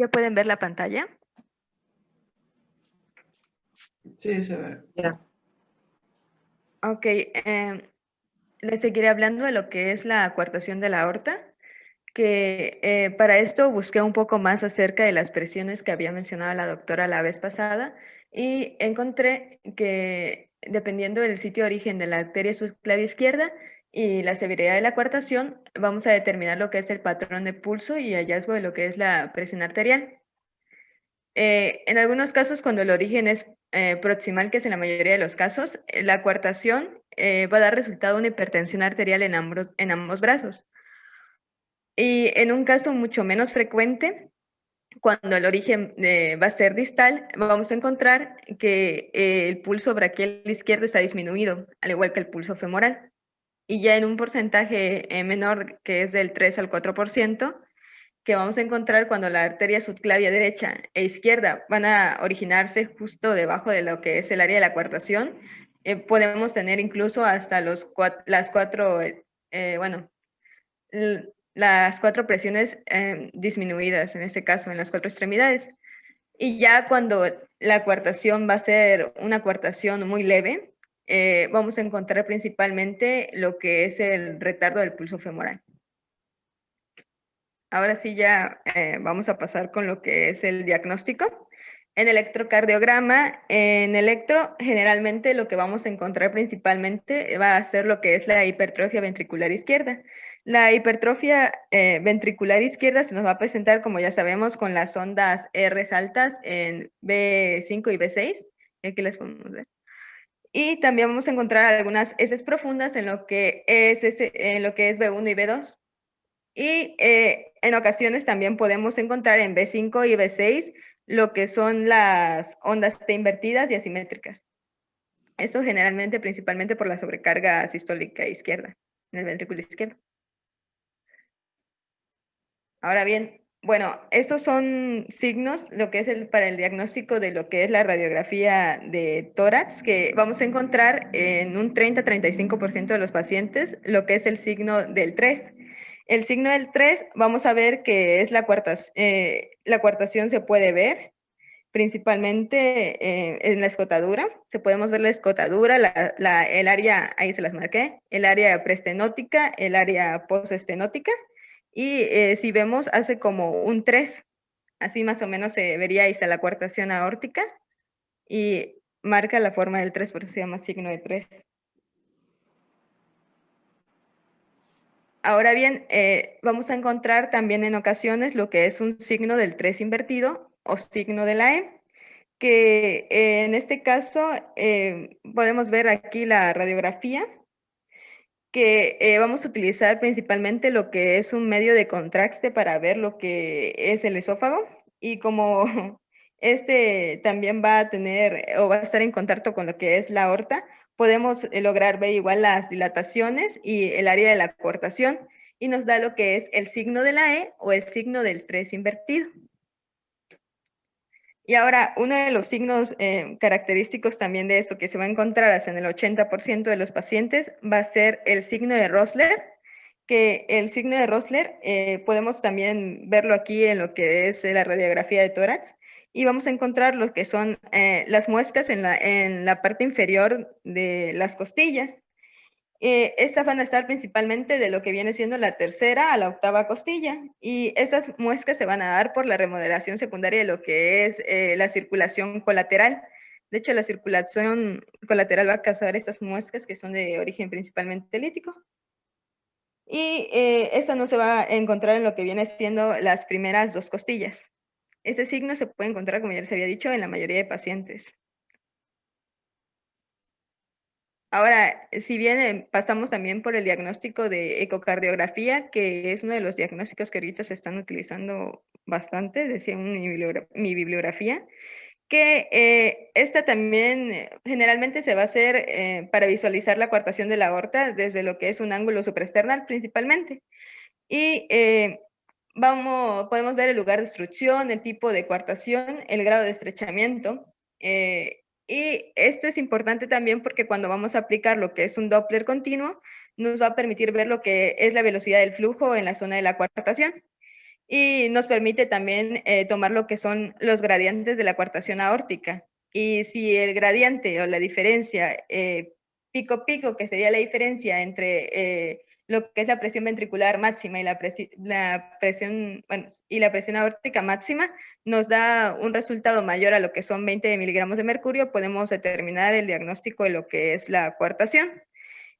¿Ya pueden ver la pantalla? Sí, se ve. Ya. Ok, les seguiré hablando de lo que es la coartación de la aorta, que para esto busqué un poco más acerca de las presiones que había mencionado la doctora la vez pasada y encontré que dependiendo del sitio de origen de la arteria subclavia izquierda y la severidad de la coartación, vamos a determinar lo que es el patrón de pulso y hallazgo de lo que es la presión arterial. En algunos casos, cuando el origen es proximal, que es en la mayoría de los casos, la coartación va a dar resultado una hipertensión arterial en ambos brazos. Y en un caso mucho menos frecuente, cuando el origen va a ser distal, vamos a encontrar que el pulso braquial izquierdo está disminuido, al igual que el pulso femoral. Y ya en un porcentaje menor, que es del 3 al 4%, que vamos a encontrar cuando la arteria subclavia derecha e izquierda van a originarse justo debajo de lo que es el área de la coartación, podemos tener incluso hasta las cuatro presiones disminuidas, en este caso en las cuatro extremidades. Y ya cuando la coartación va a ser una coartación muy leve, vamos a encontrar principalmente lo que es el retardo del pulso femoral. Ahora sí ya vamos a pasar con lo que es el diagnóstico. En electrocardiograma, en electro, generalmente lo que vamos a encontrar principalmente va a ser lo que es la hipertrofia ventricular izquierda. La hipertrofia ventricular izquierda se nos va a presentar, como ya sabemos, con las ondas R altas en B5 y B6. Aquí les podemos ver. Y también vamos a encontrar algunas S profundas en lo que es B1 y B2. Y en ocasiones también podemos encontrar en B5 y B6 lo que son las ondas T invertidas y asimétricas. Esto generalmente, principalmente por la sobrecarga sistólica izquierda, en el ventrículo izquierdo. Ahora bien, bueno, estos son signos, lo que es para el diagnóstico de lo que es la radiografía de tórax, que vamos a encontrar en un 30-35% de los pacientes, lo que es el signo del 3. El signo del 3, vamos a ver que es la coartación se puede ver, principalmente en la escotadura. Podemos ver la escotadura, el área, ahí se las marqué, el área preestenótica, el área postestenótica. Y si vemos, hace como un 3, así más o menos se vería ahí está la coartación aórtica y marca la forma del 3, por eso se llama signo de 3. Ahora bien, vamos a encontrar también en ocasiones lo que es un signo del 3 invertido o signo de la E, que en este caso podemos ver aquí la radiografía, que vamos a utilizar principalmente lo que es un medio de contraste para ver lo que es el esófago, y como este también va a tener o va a estar en contacto con lo que es la aorta, podemos lograr ver igual las dilataciones y el área de la coartación, y nos da lo que es el signo de la E o el signo del 3 invertido. Y ahora, uno de los signos característicos también de eso que se va a encontrar hasta en el 80% de los pacientes va a ser el signo de Rosler, que el signo de Rosler podemos también verlo aquí en lo que es la radiografía de tórax, y vamos a encontrar lo que son las muescas en la parte inferior de las costillas. Estas van a estar principalmente de lo que viene siendo la tercera a la octava costilla, y estas muescas se van a dar por la remodelación secundaria de lo que es la circulación colateral. De hecho, la circulación colateral va a causar estas muescas que son de origen principalmente lítico. Y esta no se va a encontrar en lo que viene siendo las primeras dos costillas. Este signo se puede encontrar, como ya les había dicho, en la mayoría de pacientes. Ahora, si bien pasamos también por el diagnóstico de ecocardiografía, que es uno de los diagnósticos que ahorita se están utilizando bastante, decía mi bibliografía, que esta también generalmente se va a hacer para visualizar la coartación de la aorta desde lo que es un ángulo supraesternal principalmente. Y podemos ver el lugar de obstrucción, el tipo de coartación, el grado de estrechamiento. Y esto es importante también porque cuando vamos a aplicar lo que es un Doppler continuo, nos va a permitir ver lo que es la velocidad del flujo en la zona de la coartación. y nos permite también tomar lo que son los gradientes de la coartación aórtica. Y si el gradiente o la diferencia pico-pico, que sería la diferencia entre lo que es la presión ventricular máxima y la presión, bueno, y la presión aórtica máxima, nos da un resultado mayor a lo que son 20 miligramos de mercurio, podemos determinar el diagnóstico de lo que es la coartación.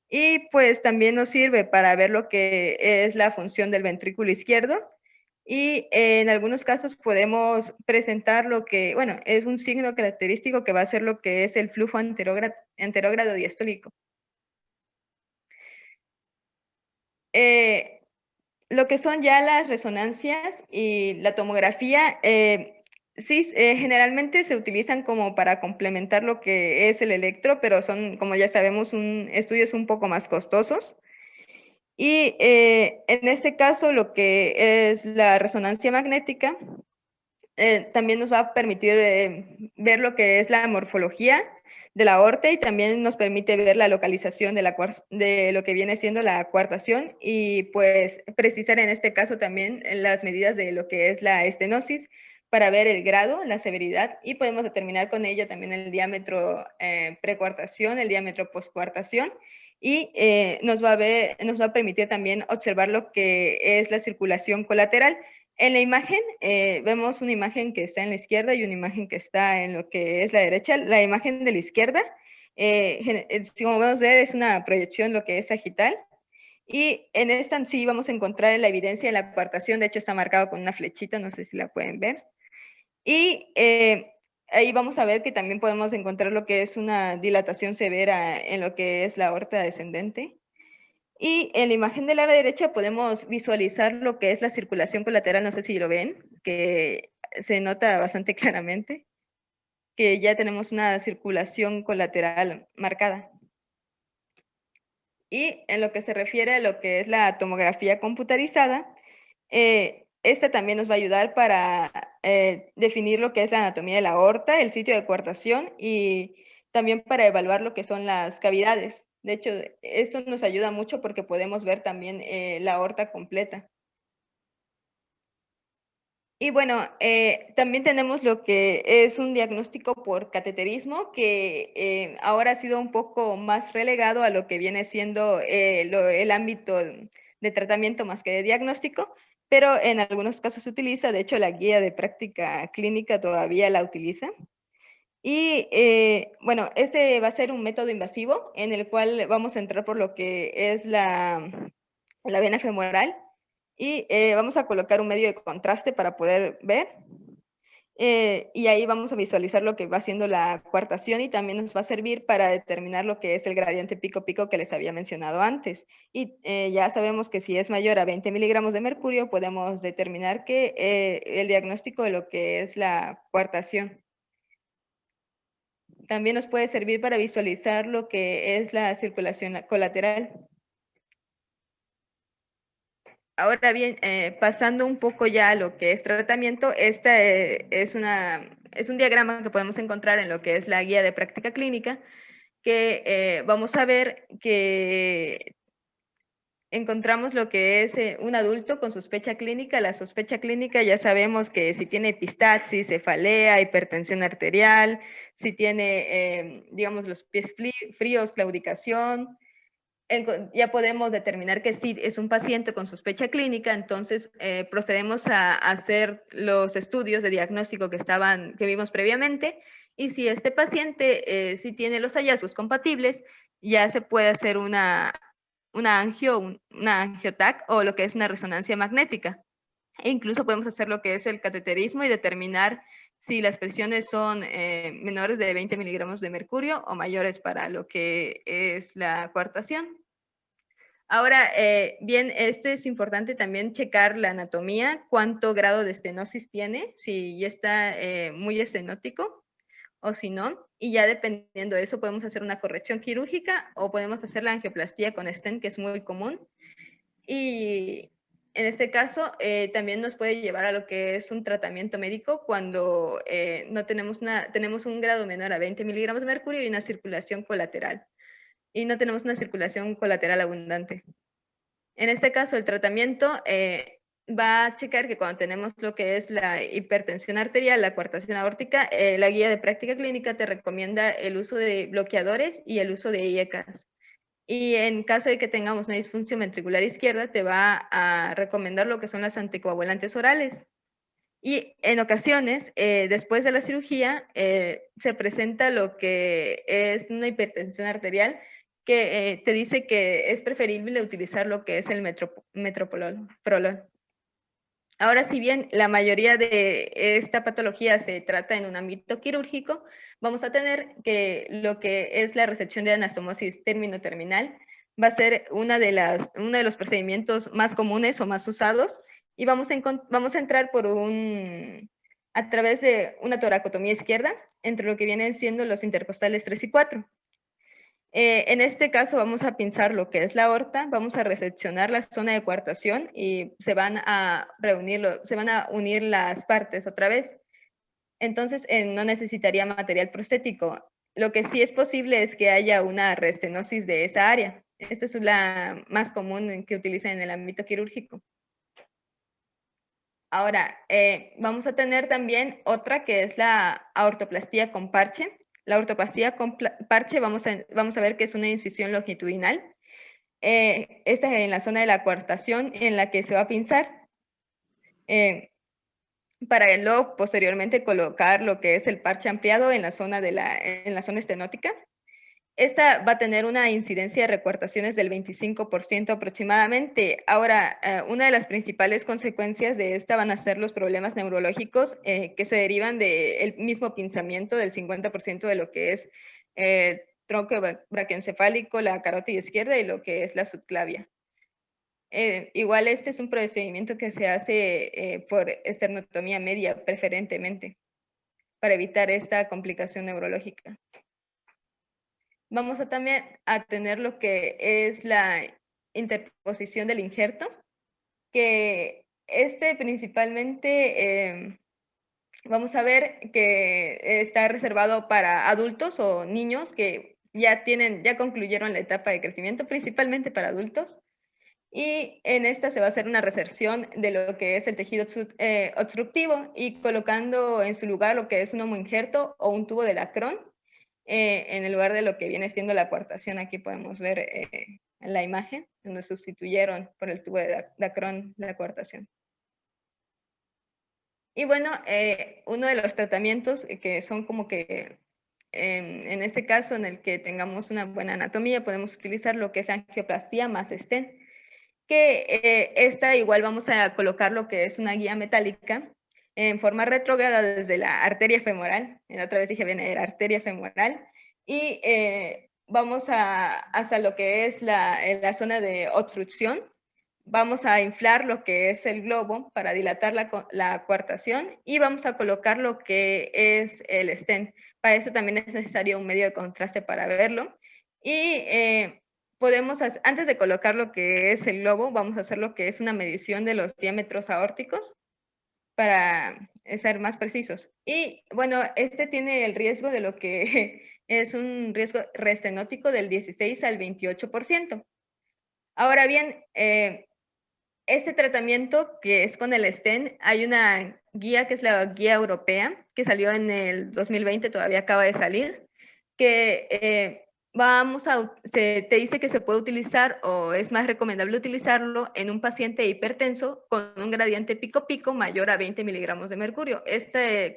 Y pues también nos sirve para ver lo que es la función del ventrículo izquierdo. Y en algunos casos podemos presentar lo que, bueno, es un signo característico que va a ser lo que es el flujo anterógrado diastólico. Lo que son ya las resonancias y la tomografía, sí, generalmente se utilizan como para complementar lo que es el electro, pero son, como ya sabemos, estudios un poco más costosos. Y en este caso, lo que es la resonancia magnética, también nos va a permitir ver lo que es la morfología de la aorta y también nos permite ver la localización de lo que viene siendo la coartación y pues precisar en este caso también las medidas de lo que es la estenosis para ver el grado, la severidad y podemos determinar con ello también el diámetro precoartación, el diámetro postcoartación y nos va a permitir también observar lo que es la circulación colateral. En la imagen vemos una imagen que está en la izquierda y una imagen que está en lo que es la derecha. La imagen de la izquierda, como podemos ver, es una proyección lo que es sagital. Y en esta sí vamos a encontrar la evidencia de la coartación. De hecho, está marcado con una flechita, no sé si la pueden ver. Y ahí vamos a ver que también podemos encontrar lo que es una dilatación severa en lo que es la aorta descendente. Y en la imagen de la derecha podemos visualizar lo que es la circulación colateral, no sé si lo ven, que se nota bastante claramente, que ya tenemos una circulación colateral marcada. Y en lo que se refiere a lo que es la tomografía computarizada, esta también nos va a ayudar para definir lo que es la anatomía de la aorta, el sitio de coartación y también para evaluar lo que son las cavidades. De hecho, esto nos ayuda mucho porque podemos ver también la aorta completa. Y bueno, también tenemos lo que es un diagnóstico por cateterismo, que ahora ha sido un poco más relegado a lo que viene siendo el ámbito de tratamiento más que de diagnóstico, pero en algunos casos se utiliza, de hecho la guía de práctica clínica todavía la utiliza. Y bueno, este va a ser un método invasivo en el cual vamos a entrar por lo que es la vena femoral y vamos a colocar un medio de contraste para poder ver. Y ahí vamos a visualizar lo que va haciendo la coartación y también nos va a servir para determinar lo que es el gradiente pico-pico que les había mencionado antes. Y ya sabemos que si es mayor a 20 miligramos de mercurio, podemos determinar que el diagnóstico de lo que es la coartación. También nos puede servir para visualizar lo que es la circulación colateral. Ahora bien, pasando un poco ya a lo que es tratamiento, esta es un diagrama que podemos encontrar en lo que es la guía de práctica clínica, que vamos a ver que encontramos lo que es un adulto con sospecha clínica. La sospecha clínica ya sabemos que si tiene epistaxis, cefalea, hipertensión arterial, si tiene, digamos, los pies fríos, claudicación, ya podemos determinar que sí es un paciente con sospecha clínica, entonces procedemos a hacer los estudios de diagnóstico que vimos previamente y si este paciente sí tiene los hallazgos compatibles, ya se puede hacer una angiotac o lo que es una resonancia magnética. E incluso podemos hacer lo que es el cateterismo y determinar si las presiones son menores de 20 miligramos de mercurio o mayores para lo que es la coartación. Ahora, bien, es importante también checar la anatomía, cuánto grado de estenosis tiene, si ya está muy estenótico o si no, y ya dependiendo de eso podemos hacer una corrección quirúrgica o podemos hacer la angioplastía con stent, que es muy común. Y en este caso también nos puede llevar a lo que es un tratamiento médico cuando no tenemos un grado menor a 20 miligramos de mercurio y una circulación colateral. Y no tenemos una circulación colateral abundante. En este caso, el tratamiento va a checar que cuando tenemos lo que es la hipertensión arterial, la coartación aórtica, la guía de práctica clínica te recomienda el uso de bloqueadores y el uso de IECAS. Y en caso de que tengamos una disfunción ventricular izquierda, te va a recomendar lo que son las anticoagulantes orales. Y en ocasiones, después de la cirugía, se presenta lo que es una hipertensión arterial que te dice que es preferible utilizar lo que es el metoprolol. Ahora, si bien la mayoría de esta patología se trata en un ámbito quirúrgico, vamos a tener que lo que es la resección de anastomosis término-terminal va a ser uno de los procedimientos más comunes o más usados y vamos a entrar a través de una toracotomía izquierda entre lo que vienen siendo los intercostales 3 y 4. En este caso vamos a pinzar lo que es la aorta, vamos a reseccionar la zona de coartación y se van a unir las partes otra vez. Entonces no necesitaría material prostético. Lo que sí es posible es que haya una restenosis de esa área. Esta es la más común que utilizan en el ámbito quirúrgico. Ahora, vamos a tener también otra que es la aortoplastía con parche. La ortoplastía con parche vamos a ver que es una incisión longitudinal. Esta es en la zona de la coartación en la que se va a pinzar. Para luego posteriormente colocar lo que es el parche ampliado en la zona estenótica. Esta va a tener una incidencia de recuartaciones del 25% aproximadamente. Ahora, una de las principales consecuencias de esta van a ser los problemas neurológicos que se derivan del mismo pinzamiento del 50% de lo que es tronco braquioencefálico, la carótida izquierda y lo que es la subclavia. Igual este es un procedimiento que se hace por esternotomía media preferentemente para evitar esta complicación neurológica. Vamos también a tener lo que es la interposición del injerto, que principalmente vamos a ver que está reservado para adultos o niños que ya concluyeron la etapa de crecimiento, principalmente para adultos. Y en esta se va a hacer una reserción de lo que es el tejido obstructivo y colocando en su lugar lo que es un homoinjerto o un tubo de Dacron en el lugar de lo que viene siendo la coartación. Aquí podemos ver en la imagen donde sustituyeron por el tubo de Dacron la coartación. Y bueno, uno de los tratamientos que son como que en este caso en el que tengamos una buena anatomía podemos utilizar lo que es angioplastía más stent, que esta igual vamos a colocar lo que es una guía metálica en forma retrógrada desde la arteria femoral, la otra vez dije bien, era arteria femoral, y vamos hasta lo que es la zona de obstrucción, vamos a inflar lo que es el globo para dilatar la coartación y vamos a colocar lo que es el stent. Para eso también es necesario un medio de contraste para verlo. Y antes de colocar lo que es el globo, vamos a hacer lo que es una medición de los diámetros aórticos para ser más precisos. Y bueno, este tiene el riesgo de lo que es un riesgo restenótico del 16 al 28%. Ahora bien, este tratamiento que es con el stent, hay una guía que es la guía europea, que salió en el 2020, todavía acaba de salir, que te dice que se puede utilizar o es más recomendable utilizarlo en un paciente hipertenso con un gradiente pico-pico mayor a 20 miligramos de mercurio.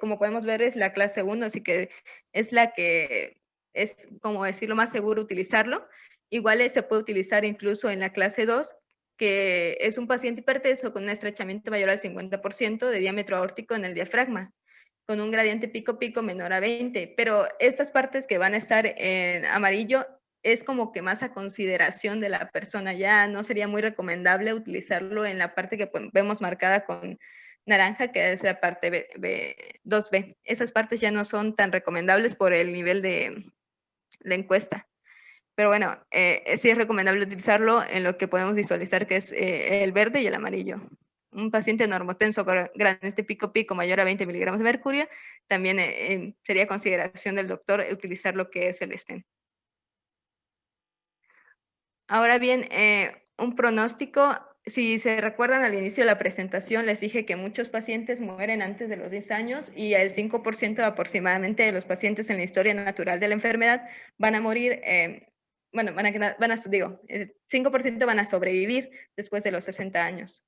Como podemos ver, es la clase 1, así que es la que es, como decirlo, más seguro utilizarlo. Igual se puede utilizar incluso en la clase 2, que es un paciente hipertenso con un estrechamiento mayor al 50% de diámetro aórtico en el diafragma, con un gradiente pico-pico menor a 20, pero estas partes que van a estar en amarillo es como que más a consideración de la persona, ya no sería muy recomendable utilizarlo en la parte que vemos marcada con naranja, que es la parte 2B. Esas partes ya no son tan recomendables por el nivel de la encuesta. Pero bueno, sí es recomendable utilizarlo en lo que podemos visualizar que es el verde y el amarillo. Un paciente normotenso con gradiente pico-pico mayor a 20 miligramos de mercurio, también sería consideración del doctor utilizar lo que es el stent. Ahora bien, un pronóstico si se recuerdan al inicio de la presentación, les dije que muchos pacientes mueren antes de los 10 años y el 5% aproximadamente de los pacientes en la historia natural de la enfermedad van a morir, bueno, el 5% van a sobrevivir después de los 60 años.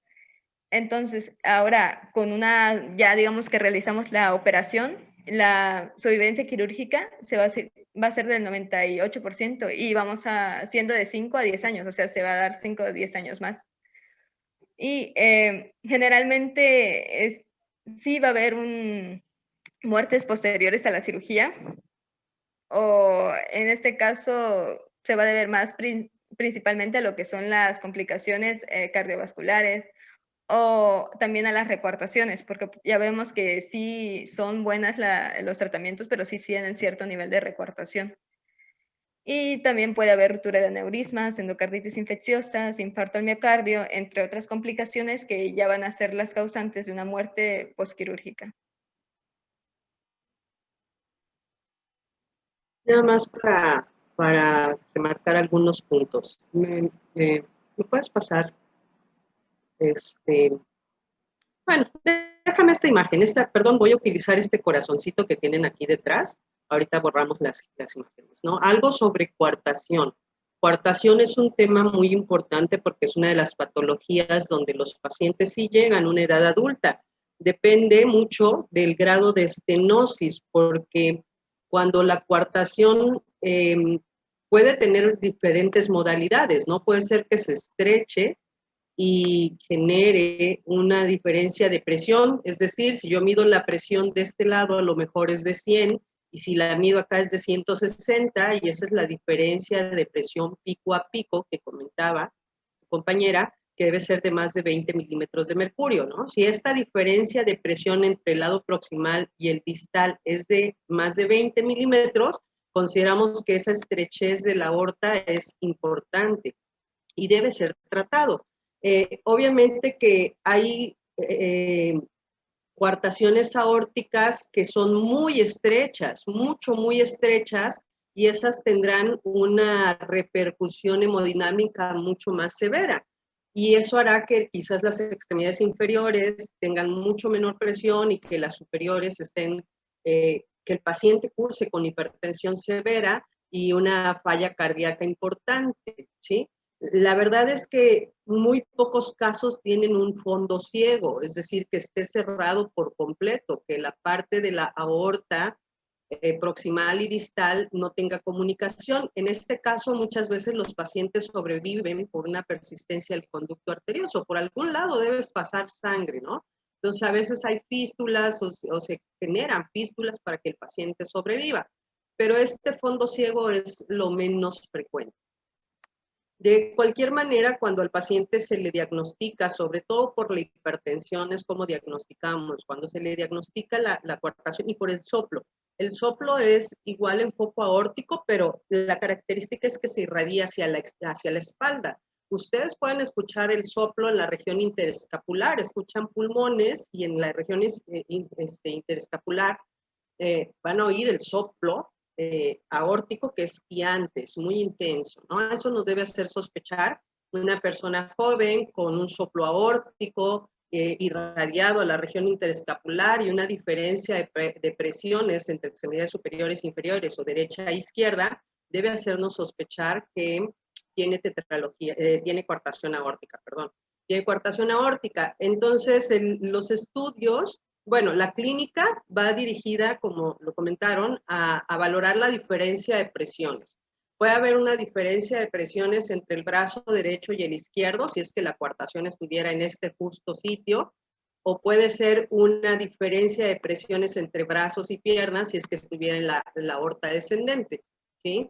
Entonces, ahora ya digamos que realizamos la operación, la sobrevivencia quirúrgica va a ser del 98% y siendo de 5 a 10 años, o sea, se va a dar 5 a 10 años más. Y generalmente sí va a haber muertes posteriores a la cirugía, o en este caso se va a deber más principalmente a lo que son las complicaciones cardiovasculares o también a las recuartaciones, porque ya vemos que sí son buenas los tratamientos, pero sí tienen cierto nivel de recuartación. Y también puede haber ruptura de aneurismas, endocarditis infecciosas, infarto al miocardio, entre otras complicaciones que ya van a ser las causantes de una muerte postquirúrgica. Nada más para remarcar algunos puntos. ¿Me puedes pasar? Bueno, déjame esta imagen. Perdón, voy a utilizar este corazoncito que tienen aquí detrás. Ahorita borramos las imágenes, ¿no? Algo sobre coartación. Coartación es un tema muy importante porque es una de las patologías donde los pacientes sí llegan a una edad adulta. Depende mucho del grado de estenosis, porque cuando la coartación puede tener diferentes modalidades, ¿no? Puede ser que se estreche y genere una diferencia de presión, es decir, si yo mido la presión de este lado, a lo mejor es de 100, y si la mido acá es de 160, y esa es la diferencia de presión pico a pico que comentaba su compañera, que debe ser de más de 20 milímetros de mercurio, ¿no? Si esta diferencia de presión entre el lado proximal y el distal es de más de 20 milímetros, consideramos que esa estrechez de la aorta es importante y debe ser tratado. Obviamente que hay coartaciones aórticas que son muy estrechas, muy estrechas, y esas tendrán una repercusión hemodinámica mucho más severa. Y eso hará que quizás las extremidades inferiores tengan mucho menor presión y que las superiores que el paciente curse con hipertensión severa y una falla cardíaca importante, ¿sí? La verdad es que muy pocos casos tienen un fondo ciego, es decir, que esté cerrado por completo, que la parte de la aorta proximal y distal no tenga comunicación. En este caso, muchas veces los pacientes sobreviven por una persistencia del conducto arterioso. Por algún lado debes pasar sangre, ¿no? Entonces, a veces hay fístulas o se generan fístulas para que el paciente sobreviva, pero este fondo ciego es lo menos frecuente. De cualquier manera, cuando al paciente se le diagnostica, sobre todo por la hipertensión, es como diagnosticamos, cuando se le diagnostica la coartación y por el soplo. El soplo es igual en foco aórtico, pero la característica es que se irradia hacia la espalda. Ustedes pueden escuchar el soplo en la región interescapular, escuchan pulmones y en la región interescapular van a oír el soplo aórtico que es piante, es muy intenso, ¿no? Eso nos debe hacer sospechar una persona joven con un soplo aórtico irradiado a la región interescapular y una diferencia de presiones entre extremidades superiores e inferiores o derecha e izquierda, debe hacernos sospechar que tiene tiene coartación aórtica, perdón. Tiene coartación aórtica. Entonces, los estudios, bueno, la clínica va dirigida, como lo comentaron, a valorar la diferencia de presiones. Puede haber una diferencia de presiones entre el brazo derecho y el izquierdo, si es que la coartación estuviera en este justo sitio, o puede ser una diferencia de presiones entre brazos y piernas, si es que estuviera en la aorta descendente, ¿sí?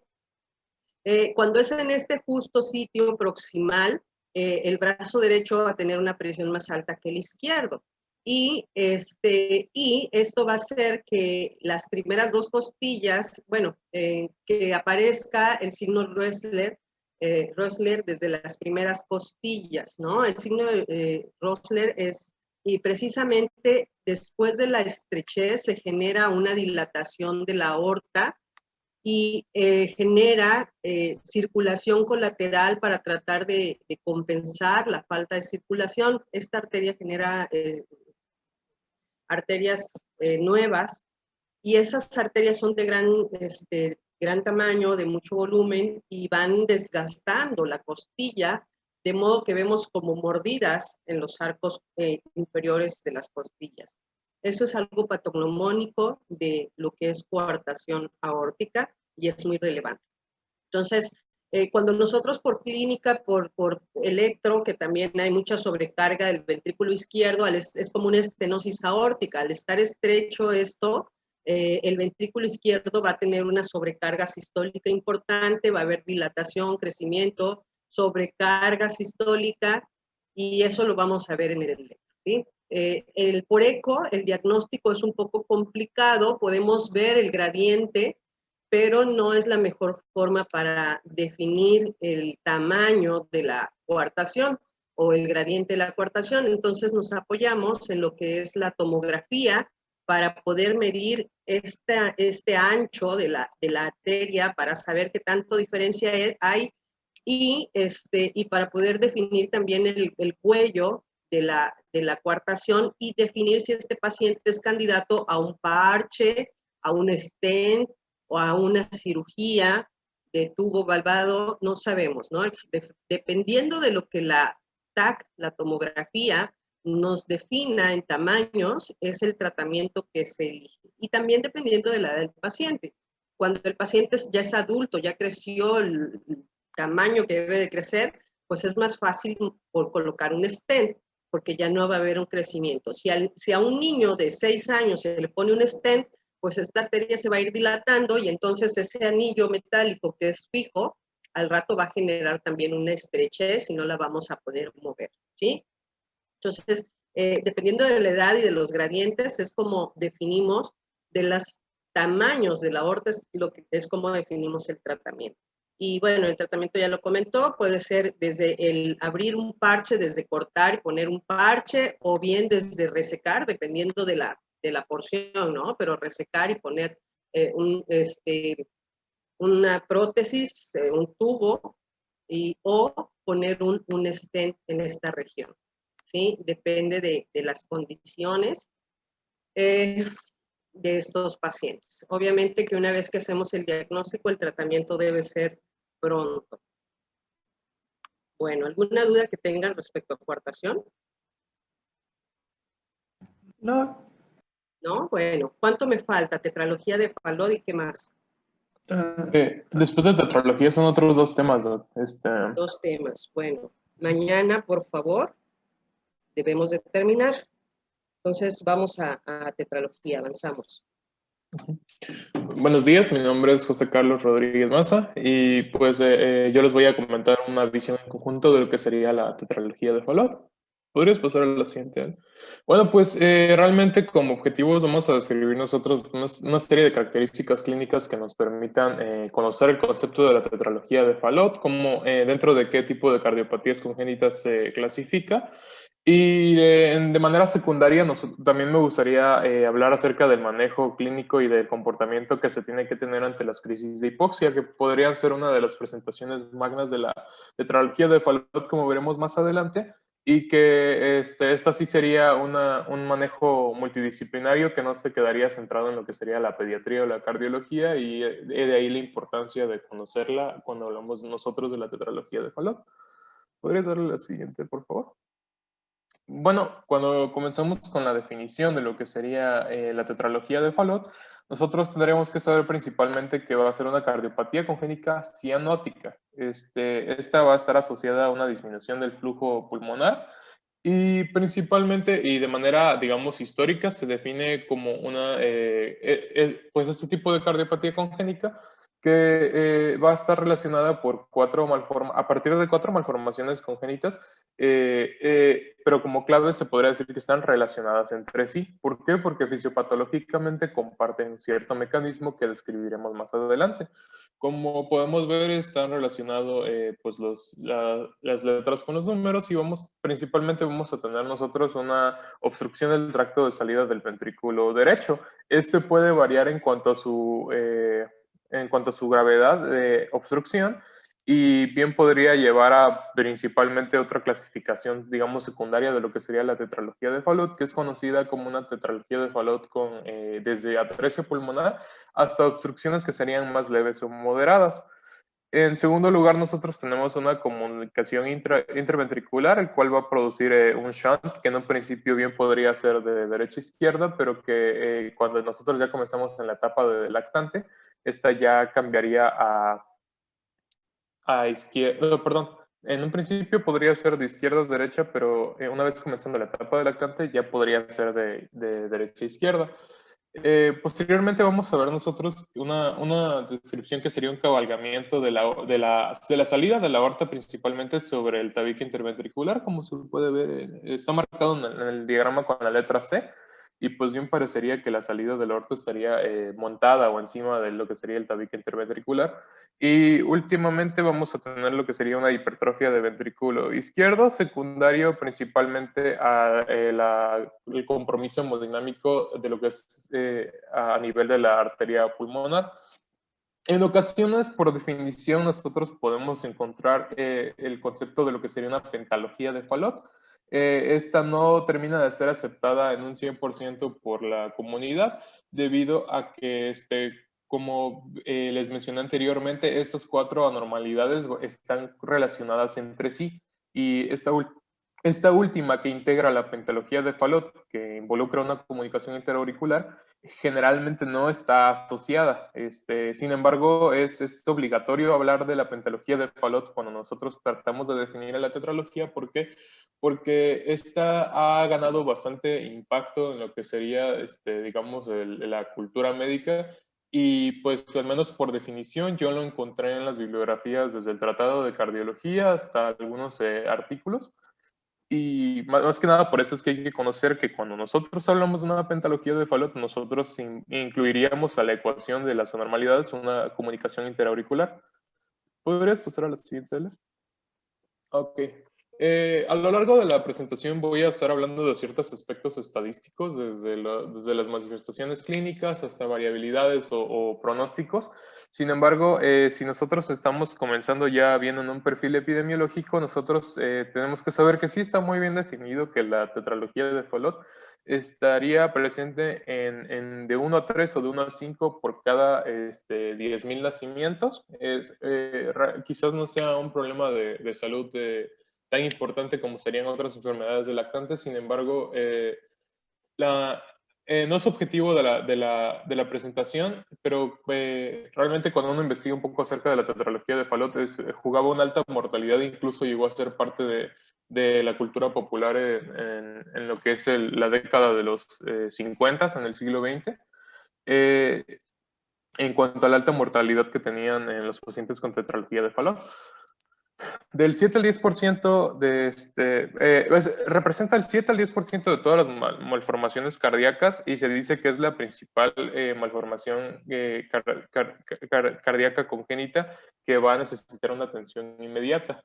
Cuando es en este justo sitio proximal, el brazo derecho va a tener una presión más alta que el izquierdo. Y esto va a hacer que las primeras dos costillas, bueno, que aparezca el signo Rössler desde las primeras costillas, ¿no? El signo Rössler y precisamente después de la estrechez se genera una dilatación de la aorta y genera circulación colateral para tratar de compensar la falta de circulación. Esta arteria genera arterias nuevas y esas arterias son de gran tamaño, de mucho volumen y van desgastando la costilla, de modo que vemos como mordidas en los arcos inferiores de las costillas. Eso es algo patognomónico de lo que es coartación aórtica y es muy relevante. Entonces, cuando nosotros por clínica, por electro, que también hay mucha sobrecarga del ventrículo izquierdo, es como una estenosis aórtica. Al estar estrecho esto, el ventrículo izquierdo va a tener una sobrecarga sistólica importante, va a haber dilatación, crecimiento, sobrecarga sistólica, y eso lo vamos a ver en el electro, ¿sí? Por eco, el diagnóstico es un poco complicado, podemos ver el gradiente, pero no es la mejor forma para definir el tamaño de la coartación o el gradiente de la coartación. Entonces nos apoyamos en lo que es la tomografía para poder medir este ancho de la arteria para saber qué tanto diferencia hay y para poder definir también el cuello de la coartación y definir si este paciente es candidato a un parche, a un stent o a una cirugía de tubo valvado, no sabemos, ¿no? Dependiendo de lo que la TAC, la tomografía, nos defina en tamaños, es el tratamiento que se elige. Y también dependiendo de la edad del paciente. Cuando el paciente ya es adulto, ya creció el tamaño que debe de crecer, pues es más fácil por colocar un stent, porque ya no va a haber un crecimiento. Si a un niño de 6 años se le pone un stent, pues esta arteria se va a ir dilatando y entonces ese anillo metálico que es fijo, al rato va a generar también una estrechez y no la vamos a poder mover, ¿sí? Entonces, dependiendo de la edad y de los gradientes, es como definimos de los tamaños de la aorta, es como definimos el tratamiento. Y bueno, el tratamiento ya lo comentó, puede ser desde el abrir un parche, desde cortar y poner un parche, o bien desde resecar, dependiendo de la porción, ¿no? Pero resecar y poner una prótesis, un tubo, o poner un stent en esta región, ¿sí? Depende de las condiciones de estos pacientes. Obviamente que una vez que hacemos el diagnóstico, el tratamiento debe ser pronto. Bueno, ¿alguna duda que tengan respecto a coartación? No. ¿No? Bueno, ¿cuánto me falta? Tetralogía de Fallot y qué más. Después de tetralogía son otros dos temas, ¿no? 2 temas. Bueno, mañana, por favor, debemos de terminar. Entonces, vamos a tetralogía, avanzamos. Buenos días, mi nombre es José Carlos Rodríguez Maza y pues yo les voy a comentar una visión en conjunto de lo que sería la tetralogía de Fallot. ¿Podrías pasar a la siguiente? Bueno, pues realmente como objetivos vamos a describir nosotros una serie de características clínicas que nos permitan conocer el concepto de la tetralogía de Fallot, como dentro de qué tipo de cardiopatías congénitas se clasifica. Y de manera secundaria, también me gustaría hablar acerca del manejo clínico y del comportamiento que se tiene que tener ante las crisis de hipoxia, que podrían ser una de las presentaciones magnas de la tetralogía de Fallot, como veremos más adelante, y que esta sí sería un manejo multidisciplinario que no se quedaría centrado en lo que sería la pediatría o la cardiología, y de ahí la importancia de conocerla cuando hablamos nosotros de la tetralogía de Fallot. ¿Podrías darle la siguiente, por favor? Bueno, cuando comenzamos con la definición de lo que sería la tetralogía de Fallot, nosotros tendríamos que saber principalmente que va a ser una cardiopatía congénita cianótica. Esta va a estar asociada a una disminución del flujo pulmonar y principalmente y de manera, digamos, histórica se define como pues este tipo de cardiopatía congénita que va a estar relacionada por a partir de 4 malformaciones congénitas, pero como clave se podría decir que están relacionadas entre sí. ¿Por qué? Porque fisiopatológicamente comparten cierto mecanismo que describiremos más adelante. Como podemos ver, están relacionados pues las letras con los números y principalmente vamos a tener nosotros una obstrucción del tracto de salida del ventrículo derecho. Este puede variar en cuanto a su en cuanto a su gravedad de obstrucción, y bien podría llevar a principalmente otra clasificación, digamos, secundaria de lo que sería la tetralogía de Fallot, que es conocida como una tetralogía de Fallot con desde atresia pulmonar hasta obstrucciones que serían más leves o moderadas. En segundo lugar, nosotros tenemos una comunicación intraventricular, el cual va a producir un shunt, que en un principio bien podría ser de derecha a izquierda, pero que cuando nosotros ya comenzamos en la etapa de lactante, esta ya cambiaría a izquierda, no, perdón, en un principio podría ser de izquierda a derecha, pero una vez comenzando la etapa de lactante ya podría ser de derecha a izquierda. Posteriormente vamos a ver nosotros una descripción que sería un cabalgamiento de la salida de la aorta principalmente sobre el tabique interventricular, como se puede ver, está marcado en el diagrama con la letra C, y pues bien parecería que la salida del aorta estaría montada o encima de lo que sería el tabique interventricular. Y últimamente vamos a tener lo que sería una hipertrofia de ventrículo izquierdo, secundario principalmente el compromiso hemodinámico de lo que es a nivel de la arteria pulmonar. En ocasiones, por definición, nosotros podemos encontrar el concepto de lo que sería una pentalogía de Fallot. Esta no termina de ser aceptada en un 100% por la comunidad, debido a que, como les mencioné anteriormente, estas 4 anormalidades están relacionadas entre sí, y esta última, que integra la pentalogía de Fallot, que involucra una comunicación interauricular, generalmente no está asociada. Sin embargo, es obligatorio hablar de la pentalogía de Fallot cuando nosotros tratamos de definir la tetralogía. ¿Por qué? Porque esta ha ganado bastante impacto en lo que sería, digamos, la cultura médica, y pues al menos por definición yo lo encontré en las bibliografías desde el Tratado de Cardiología hasta algunos artículos. Y más que nada por eso es que hay que conocer que cuando nosotros hablamos de una pentalogía de Fallot, nosotros incluiríamos a la ecuación de las anormalidades una comunicación interauricular. ¿Podrías pasar a la siguiente, Ale? Ok. A lo largo de la presentación voy a estar hablando de ciertos aspectos estadísticos, desde las manifestaciones clínicas hasta variabilidades o pronósticos. Sin embargo, si nosotros estamos comenzando ya viendo en un perfil epidemiológico, nosotros tenemos que saber que sí está muy bien definido que la tetralogía de Fallot estaría presente de 1 a 3 o de 1 a 5 por cada 10,000 nacimientos. Quizás no sea un problema de salud tan importante como serían otras enfermedades de lactantes. Sin embargo, no es objetivo de la presentación, pero realmente cuando uno investiga un poco acerca de la tetralogía de Fallot, jugaba una alta mortalidad, incluso llegó a ser parte de la cultura popular en lo que es la década de los 50, en el siglo XX, en cuanto a la alta mortalidad que tenían en los pacientes con tetralogía de Fallot. Del 7 al 10% representa el 7 al 10% de todas las malformaciones cardíacas, y se dice que es la principal malformación cardíaca congénita que va a necesitar una atención inmediata.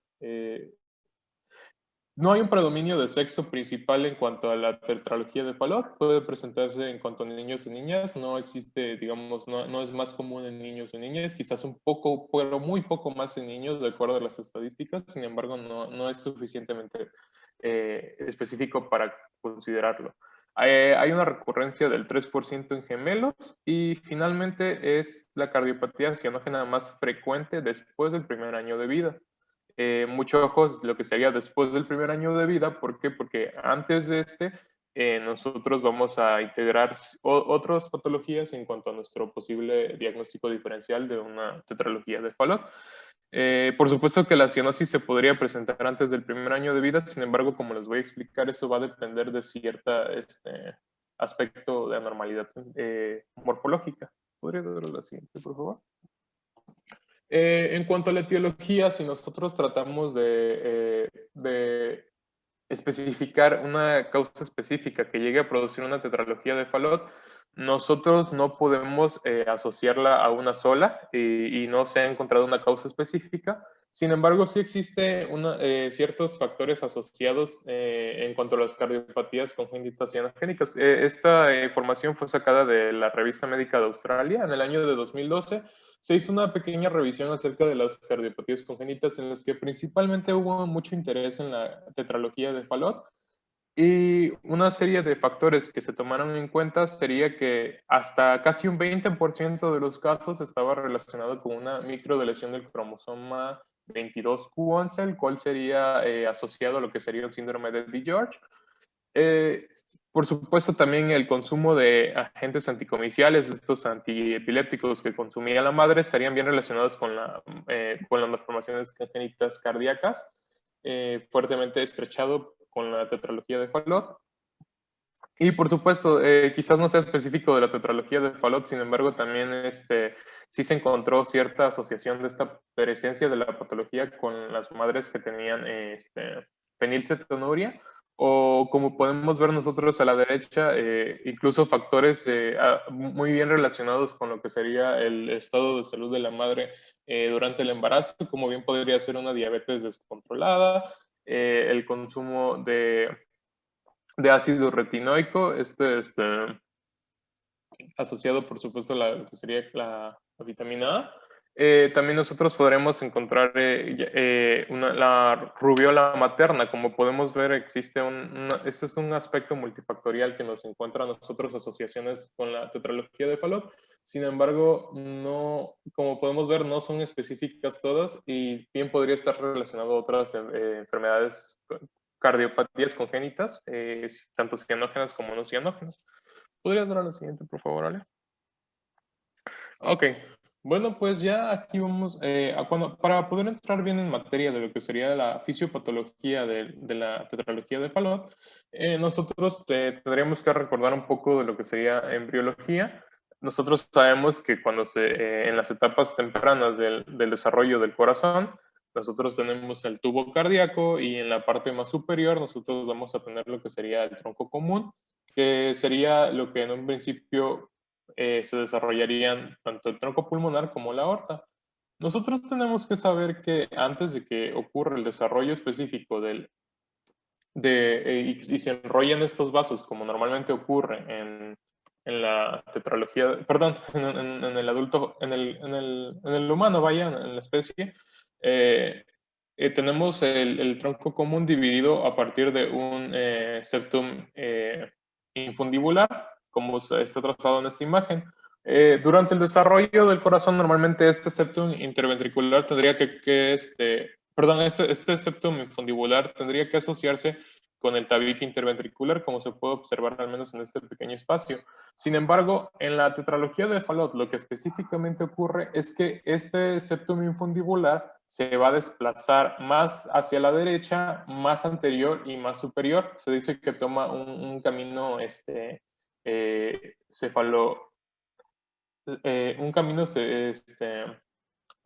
No hay un predominio de sexo principal en cuanto a la tetralogía de Fallot. Puede presentarse en cuanto a niños y niñas. No existe, digamos, no es más común en niños y niñas. Quizás un poco, pero muy poco más en niños, de acuerdo a las estadísticas. Sin embargo, no es suficientemente específico para considerarlo. Hay una recurrencia del 3% en gemelos, y finalmente es la cardiopatía cianógena más frecuente después del primer año de vida. Mucho ojo lo que sería después del primer año de vida. ¿Por qué? Porque antes de nosotros vamos a integrar otras patologías en cuanto a nuestro posible diagnóstico diferencial de una tetralogía de Fallot. Por supuesto que la cianosis se podría presentar antes del primer año de vida. Sin embargo, como les voy a explicar, eso va a depender de cierto aspecto de anormalidad morfológica. ¿Podría dar la siguiente, por favor? En cuanto a la etiología, si nosotros tratamos de especificar una causa específica que llegue a producir una tetralogía de Fallot, nosotros no podemos asociarla a una sola, y no se ha encontrado una causa específica. Sin embargo, sí existen ciertos factores asociados en cuanto a las cardiopatías congénitas cianogénicas. Esta información fue sacada de la Revista Médica de Australia en el año de 2012, se hizo una pequeña revisión acerca de las cardiopatías congénitas en las que principalmente hubo mucho interés en la tetralogía de Fallot. Y una serie de factores que se tomaron en cuenta sería que hasta casi un 20% de los casos estaba relacionado con una microdeleción del cromosoma 22q11, el cual sería asociado a lo que sería el síndrome de DiGeorge. Por supuesto, también el consumo de agentes anticomiciales, estos antiepilépticos que consumía la madre, estarían bien relacionados con las malformaciones congénitas cardíacas, fuertemente estrechado con la tetralogía de Fallot. Y por supuesto, quizás no sea específico de la tetralogía de Fallot, sin embargo, también sí se encontró cierta asociación de esta presencia de la patología con las madres que tenían fenilcetonuria, o como podemos ver nosotros a la derecha, incluso factores muy bien relacionados con lo que sería el estado de salud de la madre durante el embarazo, como bien podría ser una diabetes descontrolada, el consumo de ácido retinoico, asociado por supuesto a lo que sería la vitamina A. También nosotros podremos encontrar la rubiola materna. Como podemos ver, existe este es un aspecto multifactorial que nos encuentra a nosotros asociaciones con la tetralogía de Fallot. Sin embargo, no, como podemos ver, no son específicas todas y bien podría estar relacionado a otras enfermedades, cardiopatías congénitas, tanto cianógenas como no cianógenas. ¿Podrías dar a la siguiente, por favor, Ale? Ok, bueno, pues ya aquí vamos, para poder entrar bien en materia de lo que sería la fisiopatología de la tetralogía de Fallot, nosotros tendríamos que recordar un poco de lo que sería embriología. Nosotros sabemos que en las etapas tempranas del desarrollo del corazón, nosotros tenemos el tubo cardíaco y en la parte más superior nosotros vamos a tener lo que sería el tronco común, que sería lo que en un principio se desarrollarían tanto el tronco pulmonar como la aorta. Nosotros tenemos que saber que antes de que ocurra el desarrollo específico y se enrollen estos vasos, como normalmente ocurre en la tetralogía, perdón, en el adulto, en el humano, vaya, en la especie, tenemos el tronco común dividido a partir de un septum infundibular, como está trazado en esta imagen. Durante el desarrollo del corazón, normalmente este septum interventricular tendría perdón, este septum infundibular tendría que asociarse con el tabique interventricular, como se puede observar al menos en este pequeño espacio. Sin embargo, en la tetralogía de Fallot, lo que específicamente ocurre es que este septum infundibular se va a desplazar más hacia la derecha, más anterior y más superior. Se dice que toma un camino un camino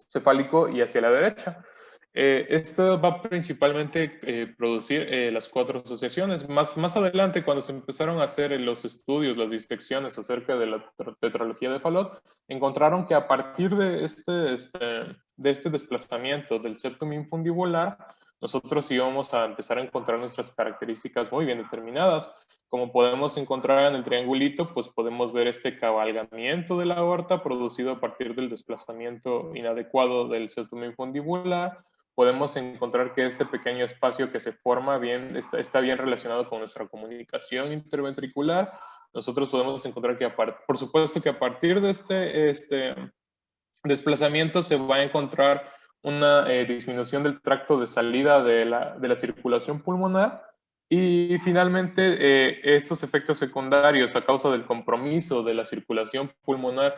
cefálico y hacia la derecha. Esto va principalmente a producir las cuatro asociaciones. Más adelante, cuando se empezaron a hacer los estudios, las disecciones acerca de la tetralogía de Fallot, encontraron que a partir de este desplazamiento del septum infundibular, nosotros íbamos a empezar a encontrar nuestras características muy bien determinadas. Como podemos encontrar en el triangulito, pues podemos ver este cabalgamiento de la aorta producido a partir del desplazamiento inadecuado del septum infundibular. Podemos encontrar que este pequeño espacio que se forma está bien relacionado con nuestra comunicación interventricular. Nosotros podemos encontrar que, por supuesto, que a partir de este desplazamiento se va a encontrar una disminución del tracto de salida de la circulación pulmonar. Y finalmente, estos efectos secundarios a causa del compromiso de la circulación pulmonar,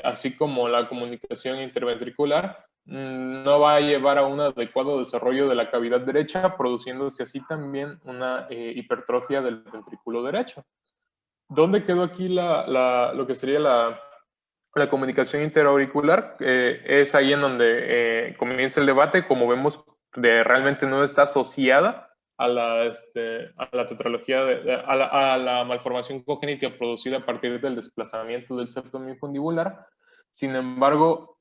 así como la comunicación interventricular, no va a llevar a un adecuado desarrollo de la cavidad derecha, produciéndose así también una hipertrofia del ventrículo derecho. ¿Dónde quedó aquí lo que sería la comunicación interauricular? Es ahí en donde comienza el debate. Como vemos, realmente no está asociada a la tetralogía, a la malformación congénita producida a partir del desplazamiento del septum infundibular. Sin embargo,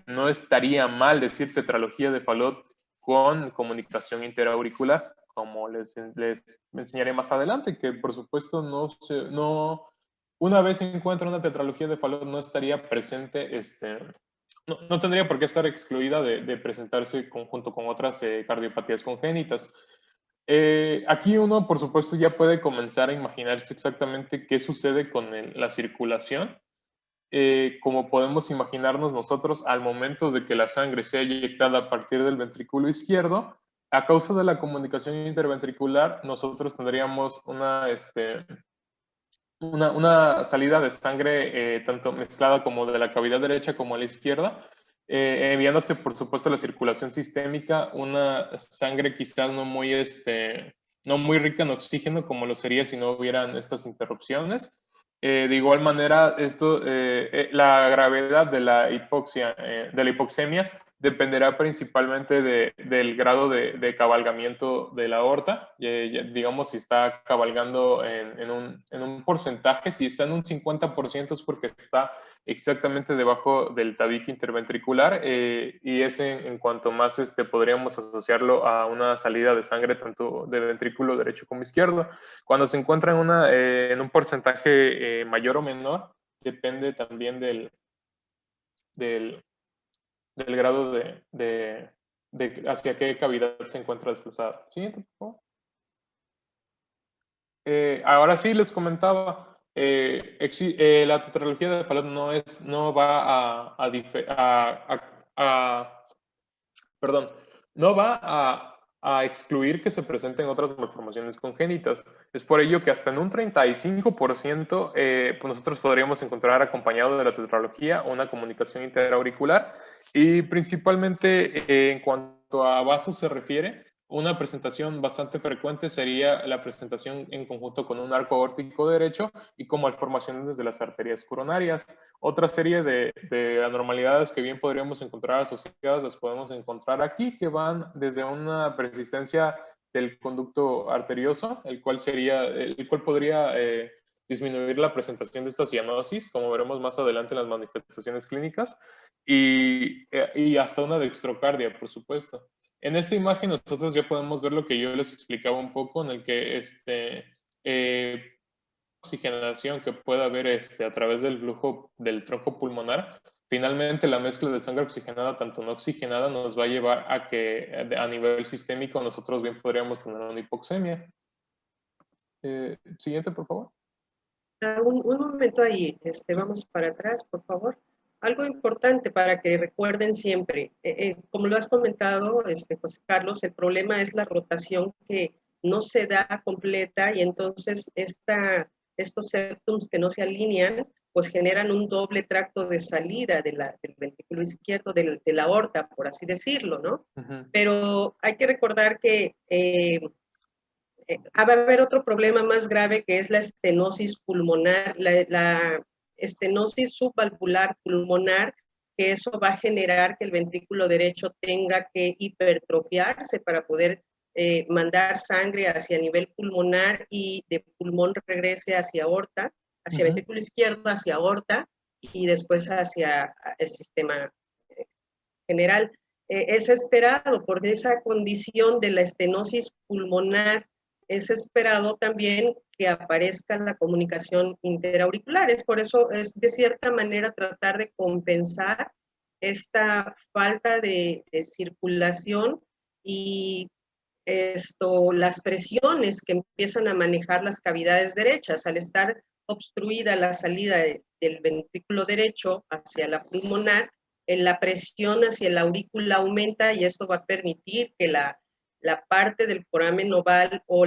no estaría mal decir tetralogía de Fallot con comunicación interauricular, como les enseñaré más adelante, que por supuesto una vez se encuentra una tetralogía de Fallot no estaría presente no tendría por qué estar excluida de presentarse junto con otras cardiopatías congénitas. Aquí uno, por supuesto, ya puede comenzar a imaginarse exactamente qué sucede con la circulación, como podemos imaginarnos nosotros al momento de que la sangre sea eyectada a partir del ventrículo izquierdo. A causa de la comunicación interventricular, nosotros tendríamos una salida de sangre tanto mezclada como de la cavidad derecha como a la izquierda, enviándose por supuesto a la circulación sistémica una sangre quizás no muy rica en oxígeno como lo sería si no hubieran estas interrupciones. De igual manera, la gravedad de la hipoxia, de la hipoxemia dependerá principalmente del grado de cabalgamiento de la aorta. Digamos, si está cabalgando en un porcentaje, si está en un 50% es porque está exactamente debajo del tabique interventricular, y es en cuanto más podríamos asociarlo a una salida de sangre tanto de ventrículo derecho como izquierdo. Cuando se encuentra en un porcentaje mayor o menor, depende también del grado de hacia qué cavidad se encuentra desplazada. Siguiente, por favor. Ahora sí, les comentaba, la tetralogía de Fallot no va perdón, no va a excluir que se presenten otras malformaciones congénitas. Es por ello que hasta en un 35% pues nosotros podríamos encontrar acompañado de la tetralogía una comunicación interauricular, y principalmente en cuanto a vasos se refiere, una presentación bastante frecuente sería la presentación en conjunto con un arco aórtico derecho y con malformaciones de las arterias coronarias. Otra serie de anormalidades que bien podríamos encontrar asociadas las podemos encontrar aquí, que van desde una persistencia del conducto arterioso, el cual podría disminuir la presentación de esta cianosis, como veremos más adelante en las manifestaciones clínicas, y hasta una dextrocardia, por supuesto. En esta imagen nosotros ya podemos ver lo que yo les explicaba un poco, en el que oxigenación que pueda haber a través del flujo del tronco pulmonar. Finalmente, la mezcla de sangre oxigenada, tanto no oxigenada, nos va a llevar a que a nivel sistémico nosotros bien podríamos tener una hipoxemia. Siguiente, por favor. Un momento ahí, vamos para atrás, por favor. Algo importante para que recuerden siempre, como lo has comentado, José Carlos, el problema es la rotación que no se da completa, y entonces estos septums que no se alinean, pues generan un doble tracto de salida del ventrículo izquierdo, de la aorta, por así decirlo, ¿no? Pero hay que recordar que va a haber otro problema más grave, que es la estenosis pulmonar, la estenosis subvalvular pulmonar, que eso va a generar que el ventrículo derecho tenga que hipertrofiarse para poder mandar sangre hacia nivel pulmonar, y de pulmón regrese hacia aorta, hacia ventrículo izquierdo, hacia aorta, y después hacia el sistema general. Es esperado por esa condición de la estenosis pulmonar, es esperado también que aparezca la comunicación interauricular. Es por eso, es de cierta manera tratar de compensar esta falta de circulación y las presiones que empiezan a manejar las cavidades derechas. Al estar obstruida la salida del ventrículo derecho hacia la pulmonar, la presión hacia la aurícula aumenta, y esto va a permitir que la parte del foramen oval o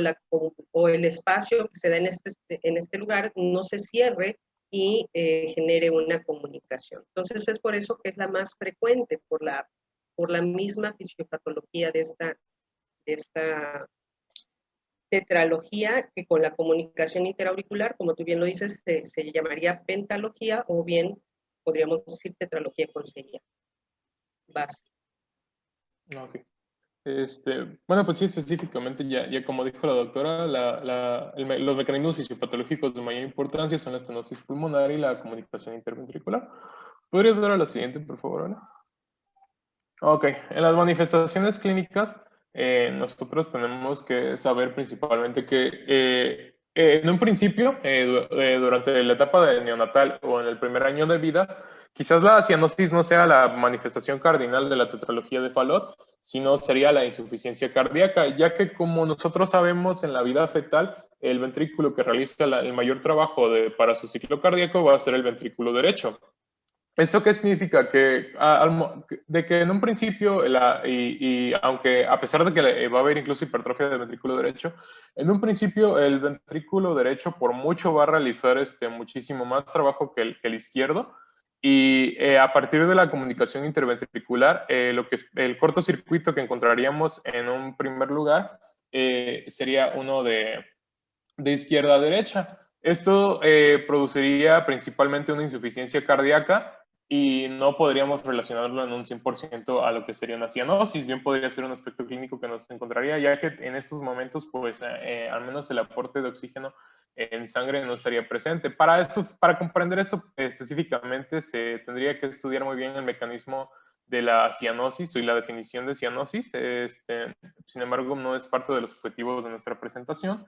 el espacio que se da en este lugar no se cierre y genere una comunicación. Entonces es por eso que es la más frecuente, por la misma fisiopatología de esta tetralogía, que con la comunicación interauricular, como tú bien lo dices, se llamaría pentalogía, o bien podríamos decir tetralogía con sería. Base. Okay. Bueno, pues sí, específicamente, ya como dijo la doctora, los mecanismos fisiopatológicos de mayor importancia son la estenosis pulmonar y la comunicación interventricular. ¿Podrías dar a la siguiente, por favor, Ana? Ok, en las manifestaciones clínicas, nosotros tenemos que saber principalmente que en un principio, durante la etapa de neonatal o en el primer año de vida, quizás la cianosis no sea la manifestación cardinal de la tetralogía de Fallot, sino sería la insuficiencia cardíaca, ya que como nosotros sabemos en la vida fetal, el ventrículo que realiza el mayor trabajo para su ciclo cardíaco va a ser el ventrículo derecho. ¿Esto qué significa? De que en un principio, y aunque a pesar de que va a haber incluso hipertrofia del ventrículo derecho, en un principio el ventrículo derecho por mucho va a realizar muchísimo más trabajo que el izquierdo, y a partir de la comunicación interventricular, el cortocircuito que encontraríamos en un primer lugar sería uno de izquierda a derecha. Esto produciría principalmente una insuficiencia cardíaca y no podríamos relacionarlo en un 100% a lo que sería una cianosis. Bien podría ser un aspecto clínico que nos encontraría, ya que en estos momentos, pues, al menos el aporte de oxígeno en sangre no estaría presente. Para comprender esto específicamente, se tendría que estudiar muy bien el mecanismo de la cianosis y la definición de cianosis. Sin embargo, no es parte de los objetivos de nuestra presentación.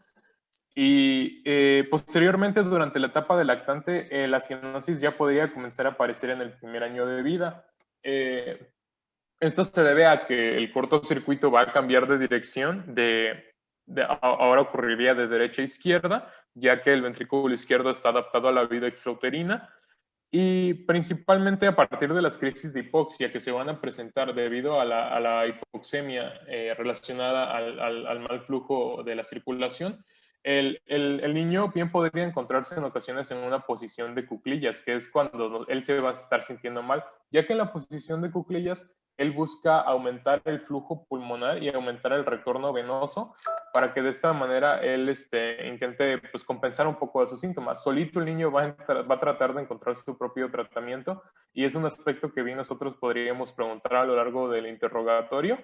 Y posteriormente, durante la etapa de lactante, la cianosis ya podría comenzar a aparecer en el primer año de vida. Esto se debe a que el cortocircuito va a cambiar de dirección, ahora ocurriría de derecha a izquierda, ya que el ventrículo izquierdo está adaptado a la vida extrauterina, y principalmente a partir de las crisis de hipoxia que se van a presentar debido a la hipoxemia relacionada al mal flujo de la circulación. El niño bien podría encontrarse en ocasiones en una posición de cuclillas, que es cuando él se va a estar sintiendo mal, ya que en la posición de cuclillas él busca aumentar el flujo pulmonar y aumentar el retorno venoso para que de esta manera él intente, pues, compensar un poco de sus síntomas. Solito el niño va a tratar de encontrar su propio tratamiento, y es un aspecto que bien nosotros podríamos preguntar a lo largo del interrogatorio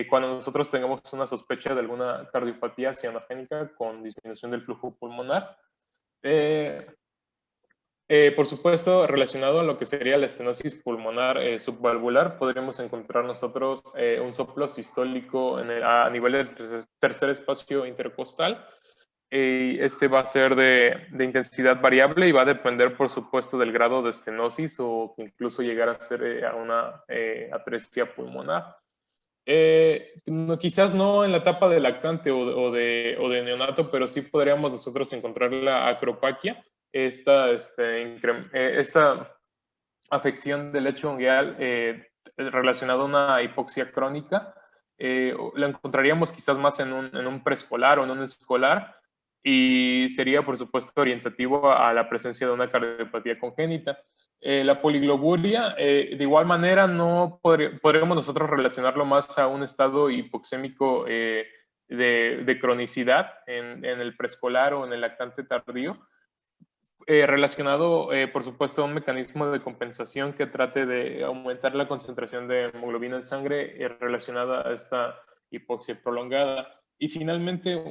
cuando nosotros tengamos una sospecha de alguna cardiopatía cianogénica con disminución del flujo pulmonar. Por supuesto, relacionado a lo que sería la estenosis pulmonar subvalvular, podríamos encontrar nosotros un soplo sistólico a nivel del tercer espacio intercostal. Este va a ser de intensidad variable y va a depender, por supuesto, del grado de estenosis, o incluso llegar a ser a una atresia pulmonar. No, quizás no en la etapa de lactante o de neonato, pero sí podríamos nosotros encontrar la acropaquia, esta afección del lecho ungueal relacionada a una hipoxia crónica. La encontraríamos quizás más en un preescolar o en un escolar, y sería, por supuesto, orientativo a la presencia de una cardiopatía congénita. La poligloburia, de igual manera, no podríamos nosotros relacionarlo más a un estado hipoxémico de cronicidad en el preescolar o en el lactante tardío, relacionado, por supuesto, a un mecanismo de compensación que trate de aumentar la concentración de hemoglobina en sangre relacionada a esta hipoxia prolongada. Y finalmente,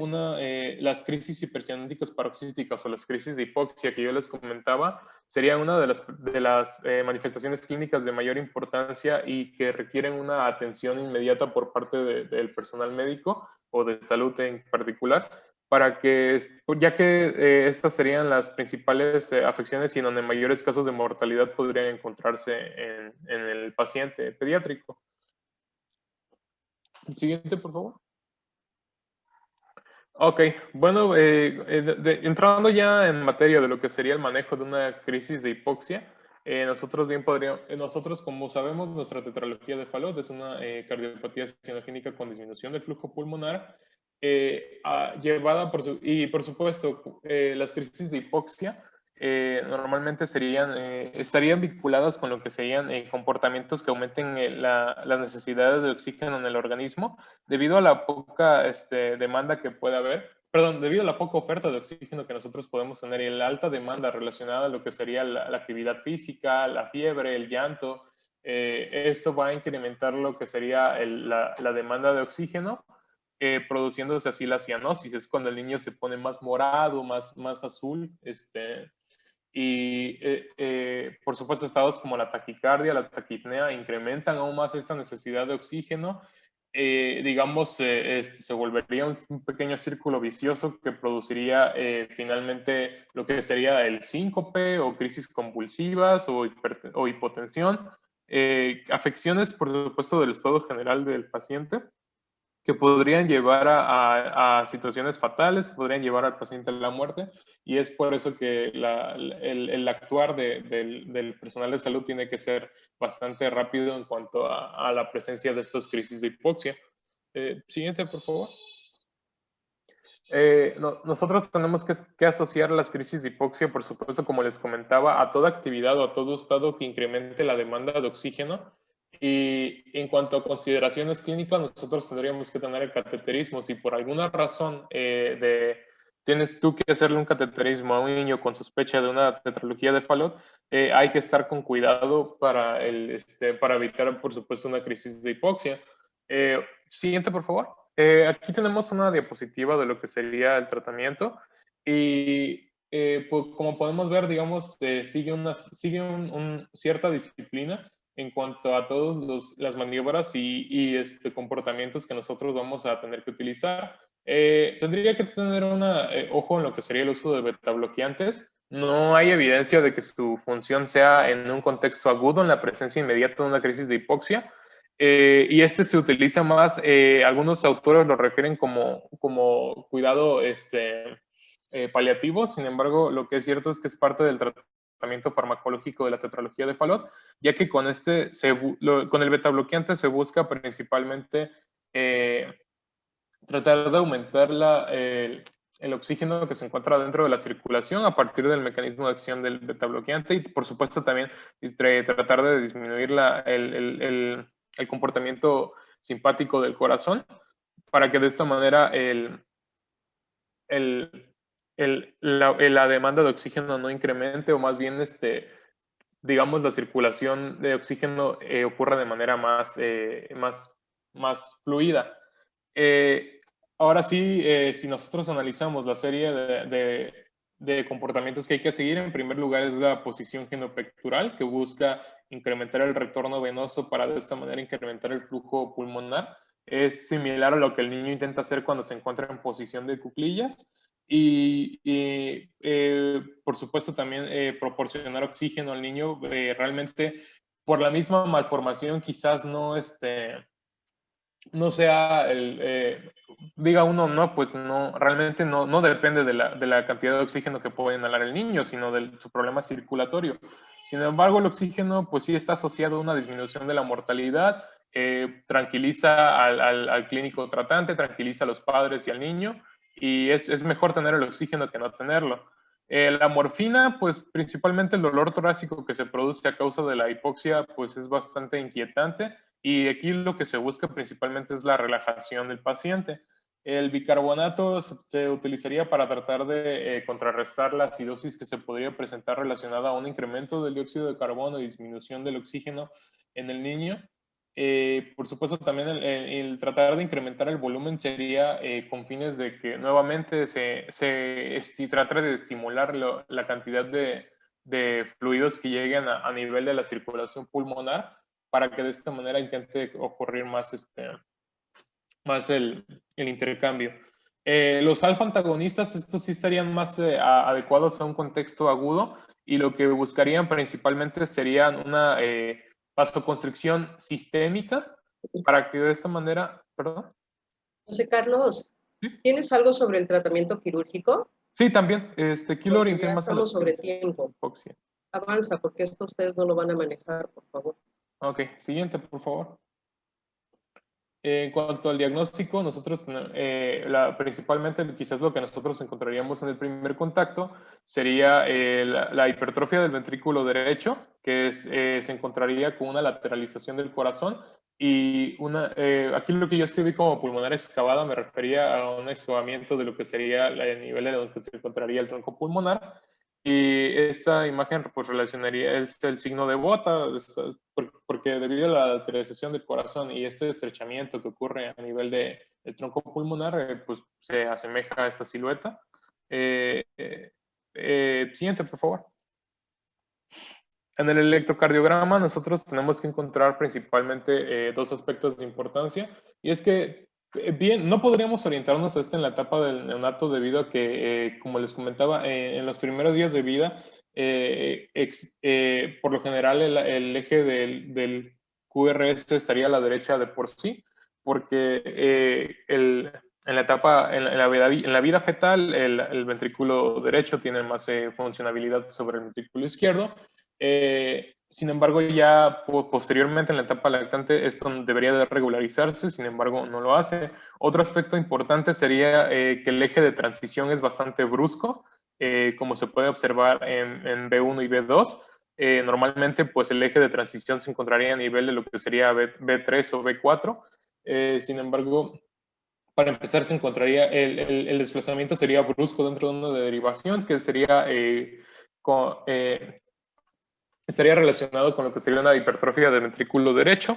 las crisis hipercianóticas paroxísticas o las crisis de hipoxia que yo les comentaba sería una de las manifestaciones clínicas de mayor importancia y que requieren una atención inmediata por parte del personal médico o de salud en particular, ya que estas serían las principales afecciones y en donde mayores casos de mortalidad podrían encontrarse en el paciente pediátrico. Siguiente, por favor. Ok, bueno, entrando ya en materia de lo que sería el manejo de una crisis de hipoxia, nosotros, como sabemos, nuestra tetralogía de Fallot es una cardiopatía cianogénica con disminución del flujo pulmonar, llevada por supuesto, las crisis de hipoxia normalmente estarían vinculadas con lo que serían comportamientos que aumenten las necesidades de oxígeno en el organismo, debido a la poca demanda que puede haber, perdón, debido a la poca oferta de oxígeno que nosotros podemos tener y la alta demanda relacionada a lo que sería la actividad física, la fiebre, el llanto. Esto va a incrementar lo que sería la demanda de oxígeno, produciéndose así la cianosis. Es cuando el niño se pone más morado, más azul, y por supuesto estados como la taquicardia, la taquipnea incrementan aún más esta necesidad de oxígeno, digamos, se volvería un pequeño círculo vicioso que produciría finalmente lo que sería el síncope o crisis convulsivas o hipotensión, afecciones, por supuesto, del estado general del paciente, que podrían llevar a situaciones fatales, podrían llevar al paciente a la muerte, y es por eso que el actuar del personal de salud tiene que ser bastante rápido en cuanto a la presencia de estas crisis de hipoxia. Siguiente, por favor. Nosotros tenemos que asociar las crisis de hipoxia, por supuesto, como les comentaba, a toda actividad o a todo estado que incremente la demanda de oxígeno. Y en cuanto a consideraciones clínicas, nosotros tendríamos que tener el cateterismo. Si por alguna razón tienes tú que hacerle un cateterismo a un niño con sospecha de una tetralogía de Fallot, hay que estar con cuidado para evitar, por supuesto, una crisis de hipoxia. Siguiente, por favor. Aquí tenemos una diapositiva de lo que sería el tratamiento y pues, como podemos ver, digamos, sigue cierta disciplina en cuanto a todas las maniobras y comportamientos que nosotros vamos a tener que utilizar. Tendría que tener ojo en lo que sería el uso de betabloqueantes. No hay evidencia de que su función sea en un contexto agudo, en la presencia inmediata de una crisis de hipoxia. Y se utiliza más, algunos autores lo refieren como cuidado paliativo. Sin embargo, lo que es cierto es que es parte del tratamiento farmacológico de la tetralogía de Fallot, ya que con con el betabloqueante se busca principalmente tratar de aumentar el oxígeno que se encuentra dentro de la circulación a partir del mecanismo de acción del betabloqueante y, por supuesto, también tratar de disminuir el comportamiento simpático del corazón para que de esta manera la demanda de oxígeno no incremente o más bien, digamos, la circulación de oxígeno ocurra de manera más fluida. Ahora sí, si nosotros analizamos la serie de comportamientos que hay que seguir, en primer lugar es la posición genopectoral, que busca incrementar el retorno venoso para de esta manera incrementar el flujo pulmonar. Es similar a lo que el niño intenta hacer cuando se encuentra en posición de cuclillas. Por supuesto, también proporcionar oxígeno al niño. Realmente, por la misma malformación, quizás no sea diga uno, no, pues no, realmente no depende de la cantidad de oxígeno que puede inhalar el niño, sino de su problema circulatorio. Sin embargo, el oxígeno, pues sí está asociado a una disminución de la mortalidad, tranquiliza al clínico tratante, tranquiliza a los padres y al niño, y es mejor tener el oxígeno que no tenerlo. La morfina, pues principalmente el dolor torácico que se produce a causa de la hipoxia, pues es bastante inquietante. Y aquí lo que se busca principalmente es la relajación del paciente. El bicarbonato se utilizaría para tratar de contrarrestar la acidosis que se podría presentar relacionada a un incremento del dióxido de carbono y disminución del oxígeno en el niño. Por supuesto, también el tratar de incrementar el volumen sería con fines de que nuevamente se trate de estimular la cantidad de fluidos que lleguen a nivel de la circulación pulmonar para que de esta manera intente ocurrir más el intercambio. Los alfa antagonistas, estos sí estarían más adecuados a un contexto agudo y lo que buscarían principalmente serían una vasoconstricción sistémica para que de esta manera, perdón. José Carlos, ¿Sí? ¿tienes algo sobre el tratamiento quirúrgico? Sí, también. Aquí lo orienté Ya más a estamos sobre tiempo. hipoxia. Avanza, porque esto ustedes no lo van a manejar, por favor. Ok, siguiente, por favor. En cuanto al diagnóstico, nosotros principalmente quizás lo que nosotros encontraríamos en el primer contacto sería la hipertrofia del ventrículo derecho, que se encontraría con una lateralización del corazón y aquí lo que yo escribí como pulmonar excavada me refería a un excavamiento de lo que sería el nivel en donde se encontraría el tronco pulmonar. Y esta imagen pues relacionaría el signo de bota, porque debido a la lateralización del corazón y este estrechamiento que ocurre a nivel del tronco pulmonar, pues se asemeja a esta silueta. Siguiente, por favor. En el electrocardiograma nosotros tenemos que encontrar principalmente dos aspectos de importancia, y es que bien, no podríamos orientarnos a en la etapa del neonato debido a que, como les comentaba, en los primeros días de vida, por lo general el eje del QRS estaría a la derecha de por sí, porque en la etapa, en la vida fetal, el ventrículo derecho tiene más funcionalidad sobre el ventrículo izquierdo. Sin embargo, ya posteriormente en la etapa lactante esto debería de regularizarse, sin embargo no lo hace. Otro aspecto importante sería que el eje de transición es bastante brusco, como se puede observar en B1 y B2. Normalmente pues el eje de transición se encontraría a nivel de lo que sería B3 o B4. Sin embargo, para empezar se encontraría el desplazamiento sería brusco dentro de una derivación que sería estaría relacionado con lo que sería una hipertrofia del ventrículo derecho.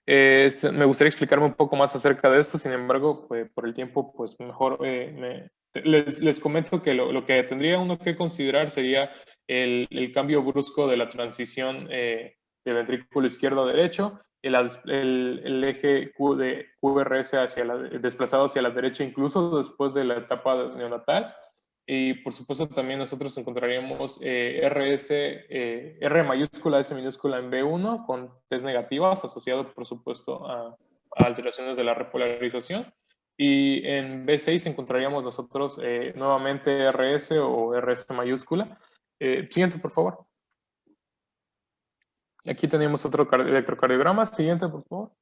Me gustaría explicarme un poco más acerca de esto, sin embargo, pues, por el tiempo, pues mejor les comento que lo que tendría uno que considerar sería el cambio brusco de la transición de ventrículo izquierdo a derecho, el eje de QRS desplazado hacia la derecha, incluso después de la etapa neonatal. Y por supuesto también nosotros encontraríamos R mayúscula, S minúscula en B1 con test negativas asociado por supuesto a alteraciones de la repolarización. Y en B6 encontraríamos nosotros nuevamente RS o RS mayúscula. Siguiente, por favor. Aquí tenemos otro electrocardiograma. Siguiente, por favor.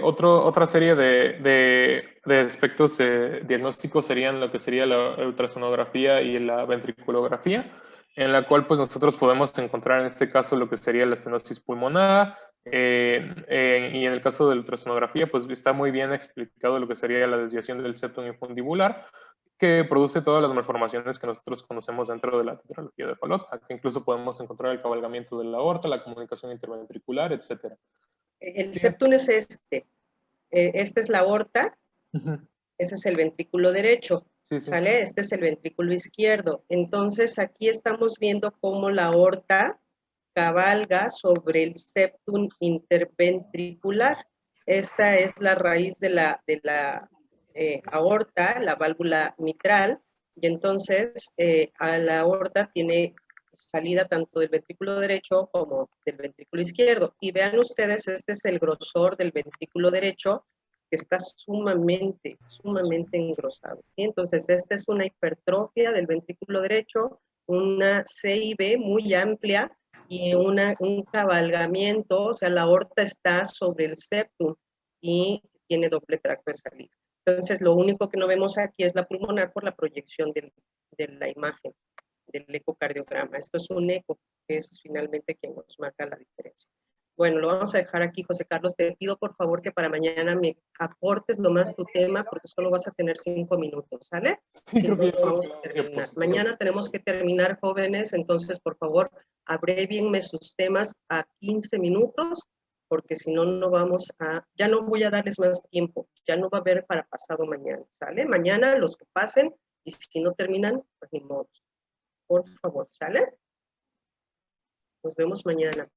Otra serie de aspectos diagnósticos serían lo que sería la ultrasonografía y la ventriculografía, en la cual pues nosotros podemos encontrar en este caso lo que sería la estenosis pulmonar, y en el caso de la ultrasonografía pues está muy bien explicado lo que sería la desviación del septum infundibular, que produce todas las malformaciones que nosotros conocemos dentro de la tetralogía de Fallot. Aquí incluso podemos encontrar el cabalgamiento de la aorta, la comunicación interventricular, etc. El septum es este. Esta es la aorta, este es el ventrículo derecho, Sí, sí. ¿sale? Este es el ventrículo izquierdo. Entonces, aquí estamos viendo cómo la aorta cabalga sobre el septum interventricular. Esta es la raíz de la aorta, la válvula mitral, y entonces a la aorta tiene salida tanto del ventrículo derecho como del ventrículo izquierdo. Y vean ustedes, este es el grosor del ventrículo derecho, que está sumamente engrosado, ¿sí? Entonces, esta es una hipertrofia del ventrículo derecho, una CIB muy amplia y un cabalgamiento, o sea, la aorta está sobre el septum y tiene doble tracto de salida. Entonces, lo único que no vemos aquí es la pulmonar por la proyección de la imagen del ecocardiograma. Esto es un eco, que es finalmente quien nos marca la diferencia. Bueno, lo vamos a dejar aquí, José Carlos. Te pido, por favor, que para mañana me aportes lo más tu tema, porque solo vas a tener 5 minutos, ¿sale? Sí, Si creo no, que no vamos a terminar. Mañana tenemos que terminar, jóvenes, entonces, por favor, abrévienme sus temas a 15 minutos, porque si no, no vamos a... Ya no voy a darles más tiempo, ya no va a haber para pasado mañana, ¿sale? Mañana los que pasen, y si no terminan, pues ni modo. Por favor, ¿sale? Nos vemos mañana.